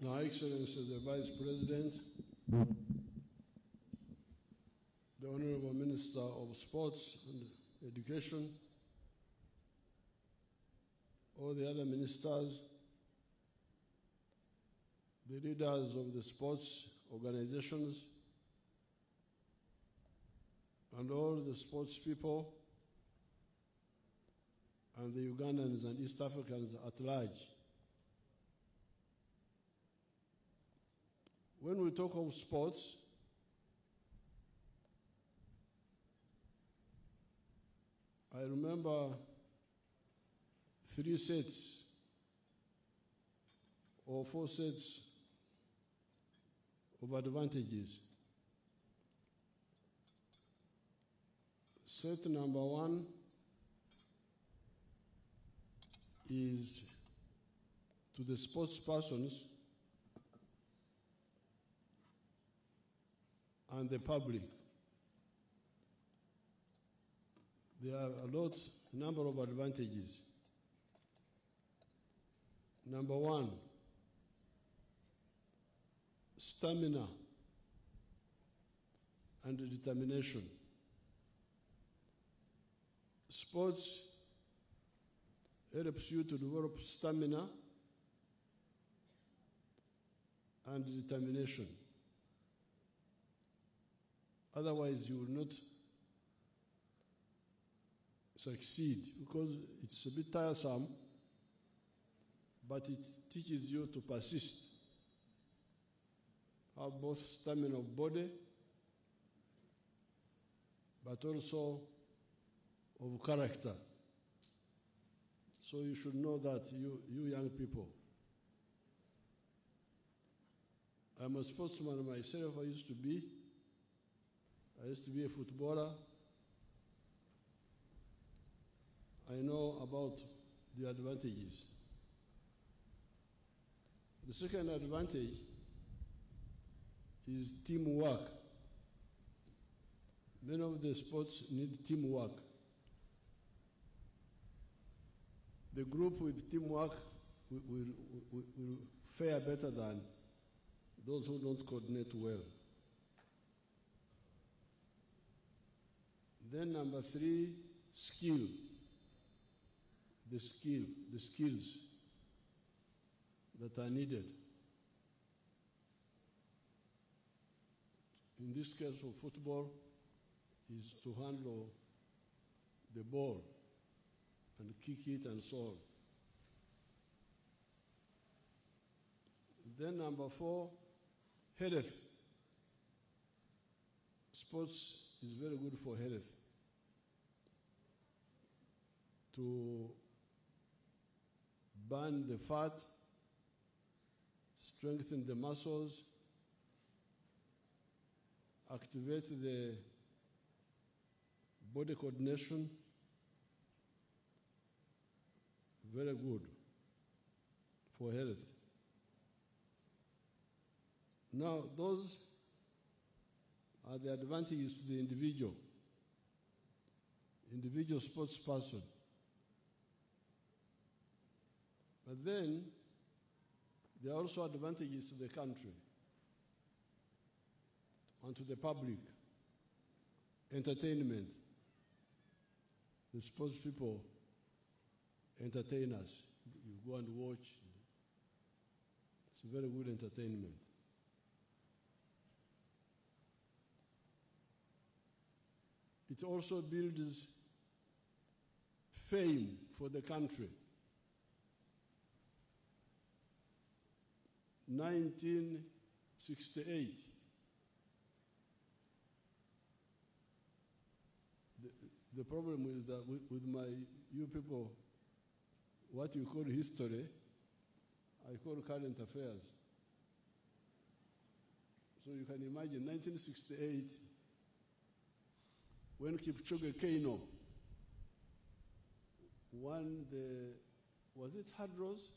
Your Excellency, the Vice President, the Honorable Minister of Sports and Education, all the other ministers, the leaders of the sports organizations, and all the sports people, and the Ugandans and East Africans at large. When we talk of sports, I remember 3 sets or 4 sets of advantages. Set number 1 is to the sports persons and the public. There are a number of advantages. Number 1, stamina and determination. Sports helps you to develop stamina and determination. Otherwise, you will not succeed, because it's a bit tiresome, but it teaches you to persist, have both stamina of body, but also of character. So you should know that, you young people. I'm a sportsman myself. I used to be a footballer. I know about the advantages. The second advantage is teamwork. Many of the sports need teamwork. The group with teamwork will fare better than those who don't coordinate well. Then number 3, skill. The skills that are needed. In this case of football, is to handle the ball and kick it and so on. Then number 4, health. Sports is very good for health. To burn the fat, strengthen the muscles, activate the body coordination. Very good for health. Now, those are the advantages to the individual sports person. But then, there are also advantages to the country and to the public. Entertainment. The sports people entertain us. You go and watch. It's a very good entertainment. It also builds fame for the country. 1968, the problem with you people, what you call history, I call current affairs. So you can imagine 1968, when Kipchoge Keino won was it hurdles?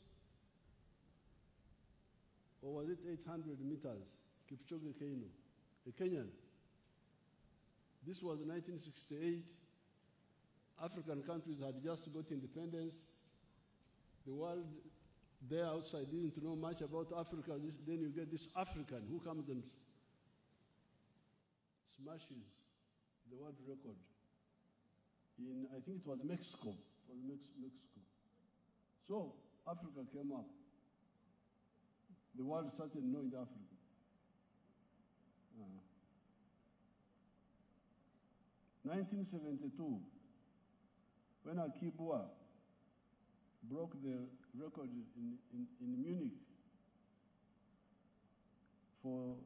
Or was it 800 meters? Kipchoge Keino, a Kenyan. This was 1968. African countries had just got independence. The world there outside didn't know much about Africa. Then you get this African who comes and smashes the world record in, I think it was Mexico. Mexico. So Africa came up. The world started knowing Africa. 1972, when Akibua broke the record in Munich for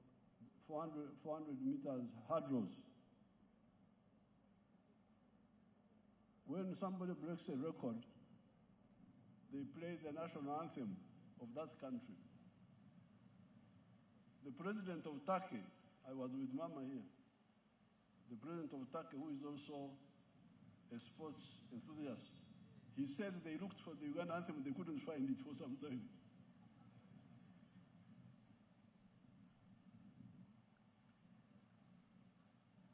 400 meters hurdles. When somebody breaks a record, they play the national anthem of that country. The president of Turkey, I was with Mama here, the president of Turkey, who is also a sports enthusiast, he said they looked for the Uganda anthem, they couldn't find it for some time.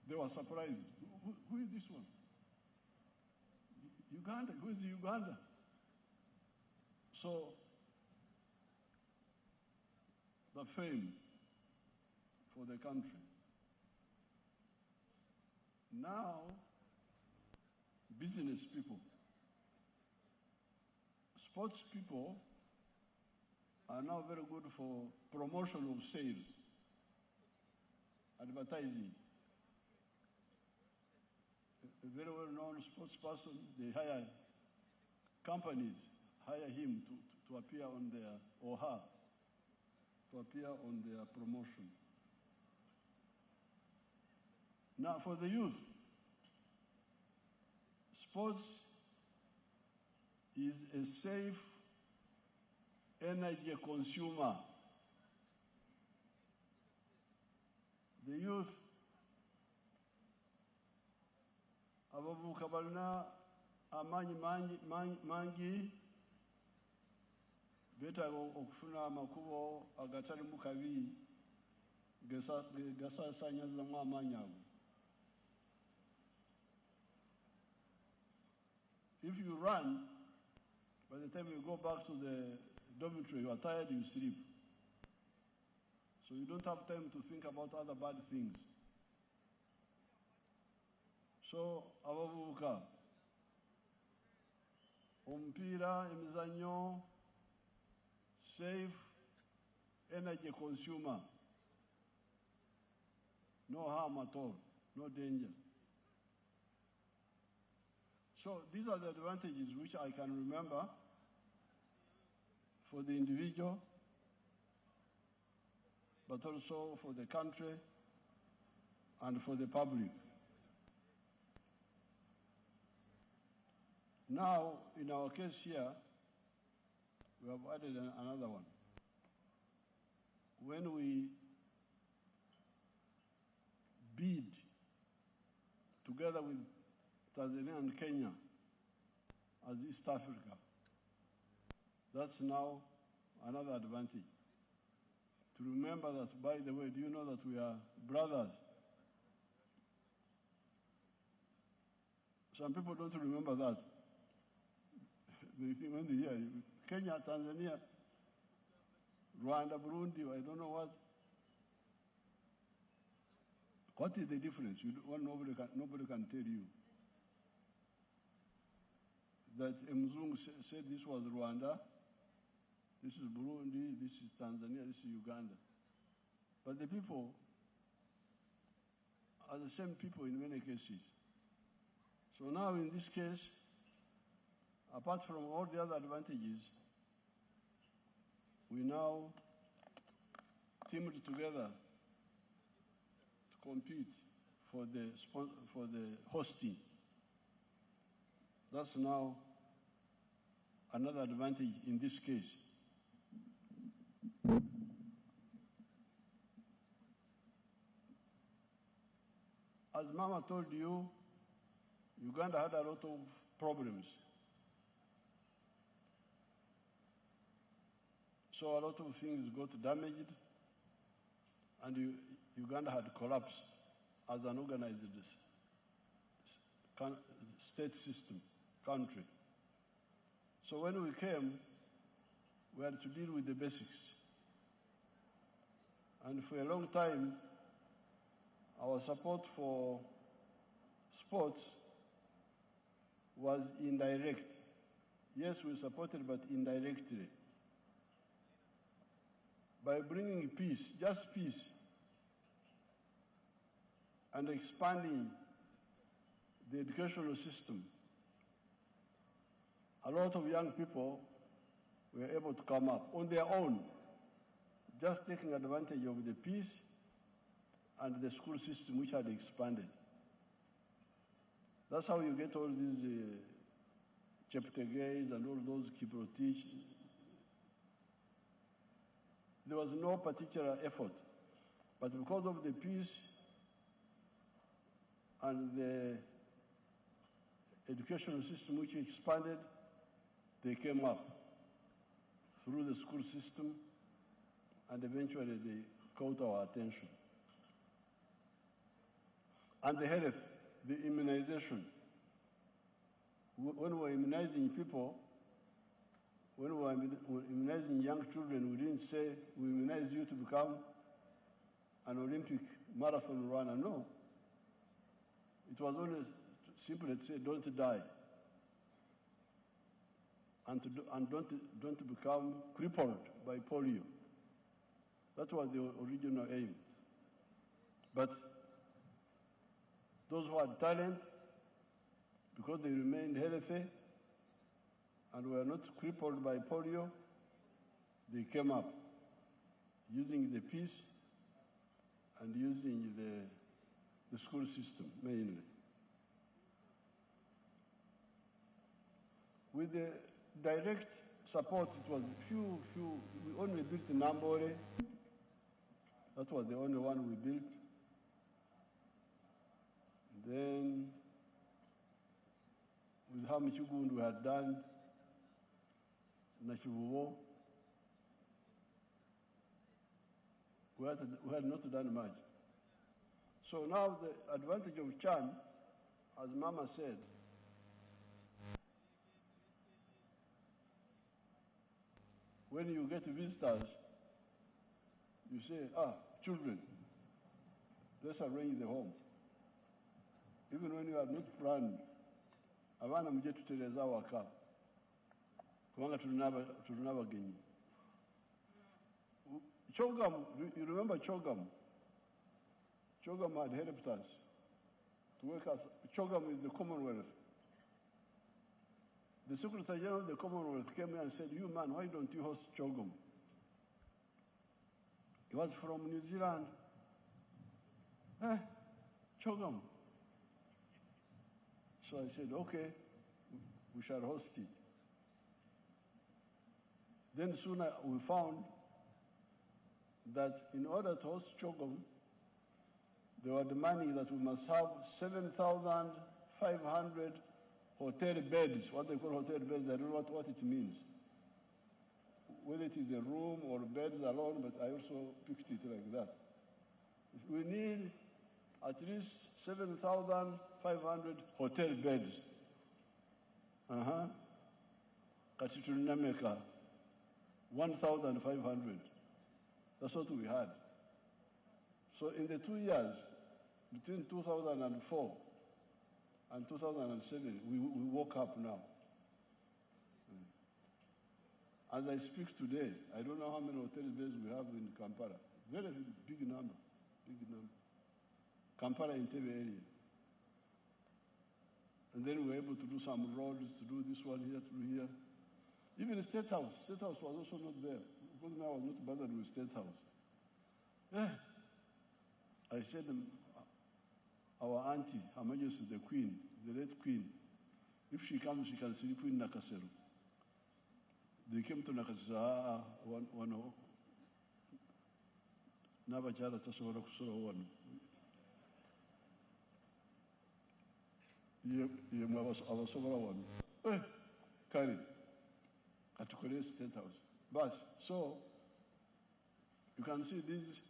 They were surprised. Who is this one? Uganda, who is Uganda? So, the fame for the country. Now, business people, sports people are now very good for promotion of sales, advertising. A very well-known sports person, they hire companies, hire him to appear on their, or her, to appear on their promotion. Now, for the youth, sports is a safe energy consumer. The youth, abavubuka balina amaanyi mangi beetaaga okufuna amakubo agatalimu kabi gasaasaanyazamu amaanyi ago. If you run, by the time you go back to the dormitory, you are tired, you sleep. So you don't have time to think about other bad things. So, abavubuka, omupiira, emizannyo, safe energy consumer. No harm at all, no danger. So these are the advantages which I can remember for the individual, but also for the country and for the public. Now, in our case here, we have added another one. When we bid together with Tanzania and Kenya as East Africa, that's now another advantage. To remember that, by the way, do you know that we are brothers? Some people don't remember that. They think when they hear Kenya, Tanzania, Rwanda, Burundi, I don't know what. What is the difference? Nobody can tell you. That Mzungu said this was Rwanda, this is Burundi, this is Tanzania, this is Uganda. But the people are the same people in many cases. So now in this case, apart from all the other advantages, we now teamed together to compete for the hosting. That's now another advantage in this case. As Mama told you, Uganda had a lot of problems. So a lot of things got damaged, and Uganda had collapsed as an organized state system, country. So when we came, we had to deal with the basics. And for a long time, our support for sports was indirect. Yes, we supported, but indirectly. By bringing peace, just peace, and expanding the educational system, a lot of young people were able to come up on their own, just taking advantage of the peace and the school system which had expanded. That's how you get all these Cheptegeis and all those Kiprotich. There was no particular effort, but because of the peace and the educational system which expanded, they came up through the school system, and eventually they caught our attention. And the health, the immunization. When we were immunizing people, when we were immunizing young children, we didn't say we immunize you to become an Olympic marathon runner. No. It was only simply to say, don't die. And don't become crippled by polio. That was the original aim. But those who had talent, because they remained healthy and were not crippled by polio, they came up using the peace and using the school system mainly. With the direct support, it was few, we only built Nambore. That was the only one we built. Then, with Hamichugund we had done, Nachivuvo, we had not done much. So now the advantage of Chan, as Mama said, when you get visitors, you say, children, let's arrange the home. Even when you have not planned, abana muje tutereza waka. Kubanga tulina abagenyi. Chogam, you remember Chogam? Chogam had helped us to work us. Chogam is the Commonwealth. The Secretary General of the Commonwealth came here and said, you man, why don't you host Chogam? He was from New Zealand. Chogam. So I said, okay, we shall host it. Then soon we found that in order to host Chogam, they were demanding that we must have 7,500 hotel beds, what they call hotel beds. I don't know what it means. Whether it is a room or beds alone, but I also picked it like that. We need at least 7,500 hotel beds. Kati tulinameka 1,500. That's what we had. So in the 2 years, between 2004 and 2007, we woke up now. As I speak today, I don't know how many hotel beds we have in Kampala. Very big number, big number. Kampala Entebbe area. And then we were able to do some roads, to do this one here, to do here. Even the State House. State House was also not there. Because I was not bothered with State House. I said, our auntie, Her Majesty the Queen, the late Queen, if she comes, she can sleep in Nakasero. They came to Nakasero, one Nabajara Tasora Kusoro one. I was over one. Carry. At Korea State House. But, so, you can see these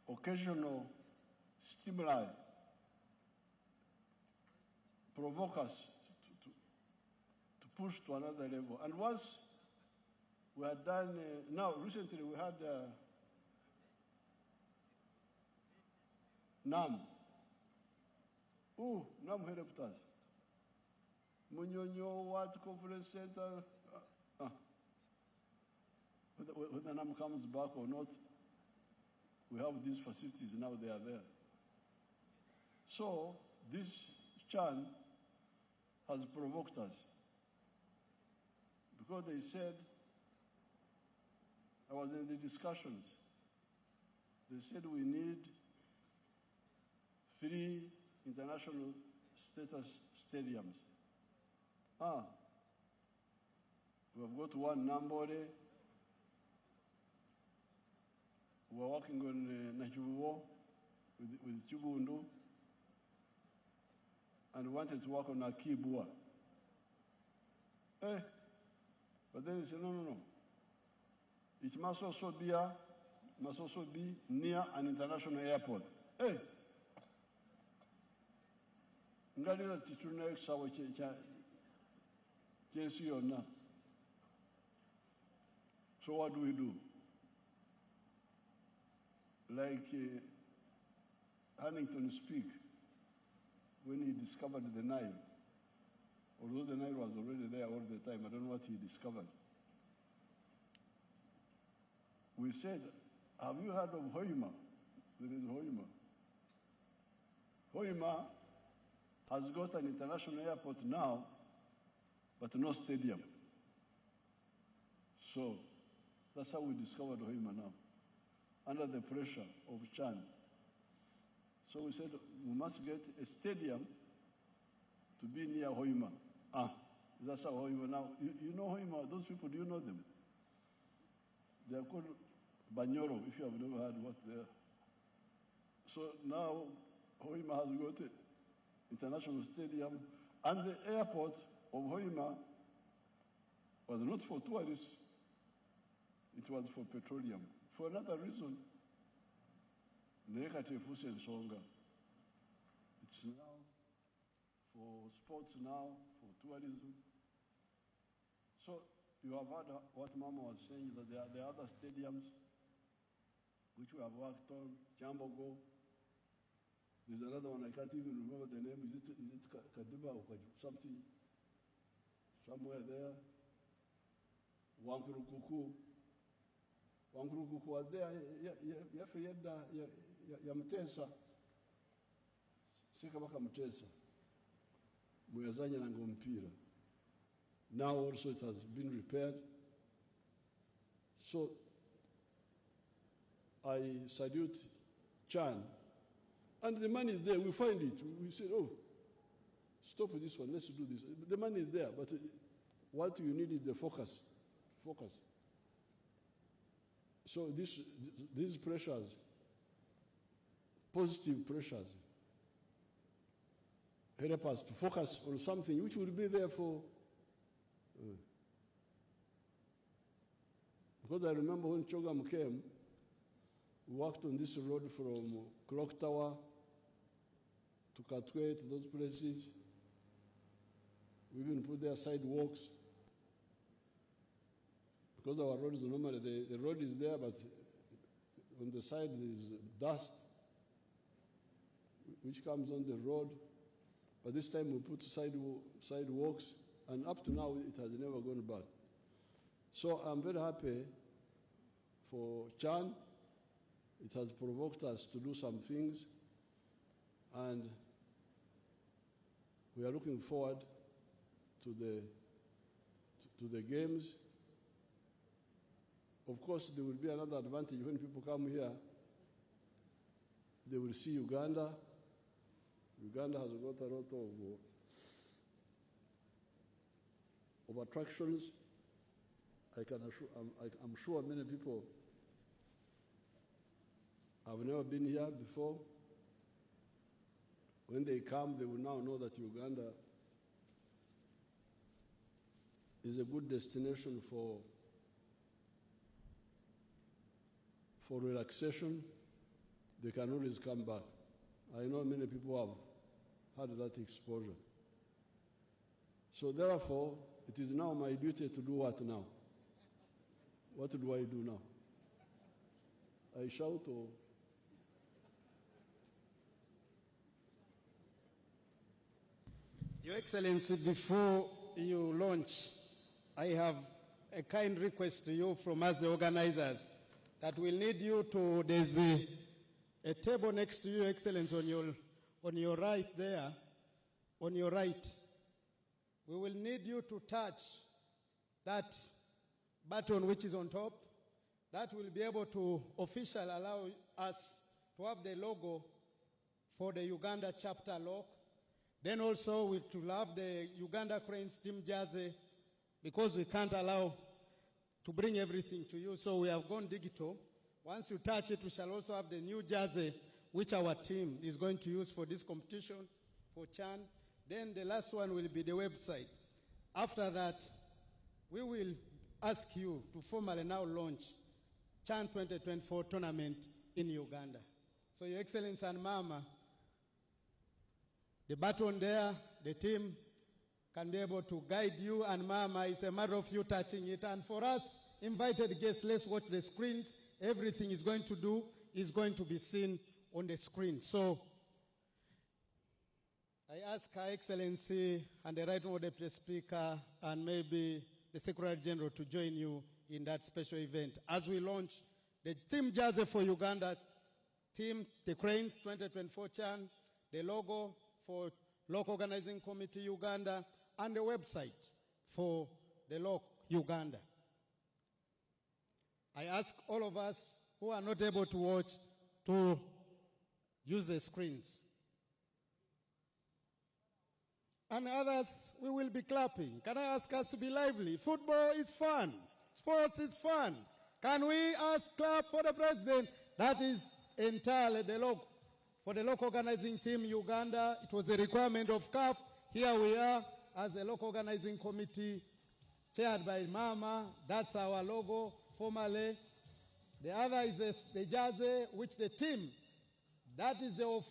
occasional stimuli provoke us to push to another level. And once We had done, now recently we had NAM. NAM helped us. Munyonyo, what conference center? Whether NAM comes back or not, we have these facilities now, they are there. So this Chan has provoked us because they said, I was in the discussions, they said we need 3 international status stadiums. We have got one Nambole. We are working on Nachivuo with Chibundu. And we wanted to work on Akibua. But then they said, no. It must also be near an international airport. Ngalira tituna ekisawo kyensi yonna. So what do we do? Like Huntington speak, when he discovered the Nile, although the Nile was already there all the time, I don't know what he discovered. We said, have you heard of Hoima? There is Hoima. Hoima has got an international airport now, but no stadium. So that's how we discovered Hoima now, under the pressure of Chan. So we said, we must get a stadium to be near Hoima. That's how Hoima now. You know Hoima, those people, do you know them? They are called Banyoro, if you have never heard what they are. So now Hoima has got an international stadium, and the airport of Hoima was not for tourists, it was for petroleum. For another reason, it's now for sports now, for tourism. So you have heard what Mama was saying, that there are other stadiums which we have worked on, Chambogo. There's another one, I can't even remember the name. Is it Kadiba or something? Somewhere there. Wankurukuku. Wankurukuku was there. Mtesa. Sikabaka Mtesa. Muyazanya na Ngompira. Now also it has been repaired. So I salute Chan. And the money is there, we find it. We said, stop with this one, let's do this. The money is there, but what you need is the focus. So these pressures, positive pressures, help us to focus on something which will be there for. Because I remember when Chogam came, we worked on this road from Clock Tower to Katwe, to those places. We even put their sidewalks. Because our road is normally, the road is there, but on the side there is dust, which comes on the road. But this time we put sidewalks, and up to now it has never gone bad. So I'm very happy for Chan. It has provoked us to do some things, and we are looking forward to the games. Of course, there will be another advantage when people come here. They will see Uganda. Uganda has got a lot of attractions. I'm sure many people have never been here before. When they come, they will now know that Uganda is a good destination for relaxation. They can always come back. I know many people have had that exposure. So therefore, it is now my duty to do what now? What do I do now? I shout or? Your Excellency, before you launch, I have a kind request to you from us, the organizers, that we'll need you to, there's a table next to you, Your Excellency, on your right there, on your right. We will need you to touch that button which is on top. That will be able to officially allow us to have the logo for the Uganda chapter lock. Then also we will have the Uganda Cranes team jersey, because we can't allow to bring everything to you, so we have gone digital. Once you touch it, we shall also have the new jersey which our team is going to use for this competition, for CHAN. Then the last one will be the website. After that, we will ask you to formally now launch CHAN 2024 tournament in Uganda. So Your Excellency and Mama, the button there, the team can be able to guide you, and Mama, it's a matter of you touching it. And for us, invited guests, let's watch the screens. Everything is going to be seen on the screen. So I ask Her Excellency and the Right Honourable Deputy Speaker and maybe the Secretary General to join you in that special event as we launch the team jersey for Uganda, team, the Cranes 2024 CHAN, the logo for Local Organizing Committee Uganda, and the website for the LOC Uganda. I ask all of us who are not able to watch to use the screens. And others, we will be clapping. Can I ask us to be lively? Football is fun. Sports is fun. Can we ask clap for the president? That is entirely the logo. For the local organizing team Uganda, it was a requirement of CAF. Here we are as the local organizing committee chaired by Mama. That's our logo formally. The other is the jersey, which the team, that is the